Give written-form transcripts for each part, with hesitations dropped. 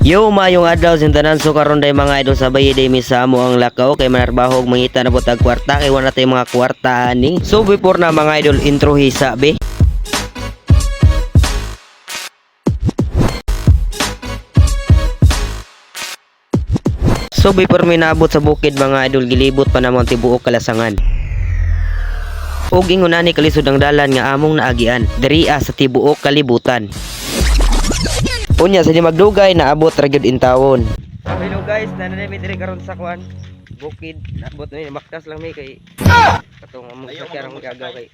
Yo, mayong adlaw sa tanan. So karon day mga idol sabay day mi sa amo ang lakaw kay manarbahog mangita na butag kwarta kay wala tay mga kwarta ani. So before na mga idol intro hisa be. So before mi naabot sa bukid mga idol gilibot pa namon tibuok kalasangan. Og ingon ani kalisod ang dalan nga among naagian diriya sa tibuok kalibutan. Unya sa di magdugay naabot ra gyud intawon. Hello guys, nanay mi diri karon sa kwan bukid. Naabot mi maktas lang mi kay katong among sakyarang magagaw kay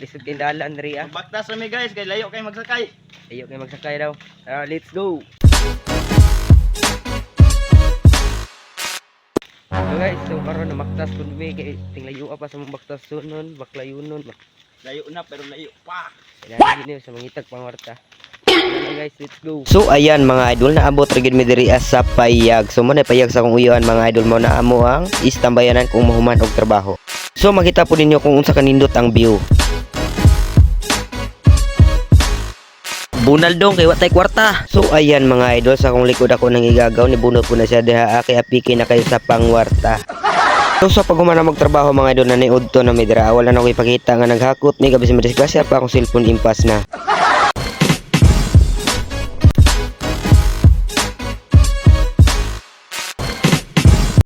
lisod kay dalan diriya. Baktas kami guys, kay layo kay magsakay. Ayo kay magsakay daw. Let's go. So guys, so karon na maktas kun mi kay tinglayo pa sa mong baktas sunon, baklayunon. Layo na pero layo pa. Kailangan din sa mangitag pangwarta. Guys, let's go. So ayan mga idol, naabot ra gid mi diri sa payag. So mo na payag sa akong uyon mga idol, mo na amo ang istambayanan kung mahuman og trabaho. So makita po ninyo kung unsa kanindot ang view. Bunaldong kay watay kwarta. So ayan mga idol, sa akong likod ako nang igagaw ni bunot ko na siya diha kay apiki na kayo sa pangwarta. So sa paghuman na magtrabaho mga idol na niudto na mi dira, wala na ko ipakita nga naghakot ni gabi sa madisgrasya pa akong cellphone impas na.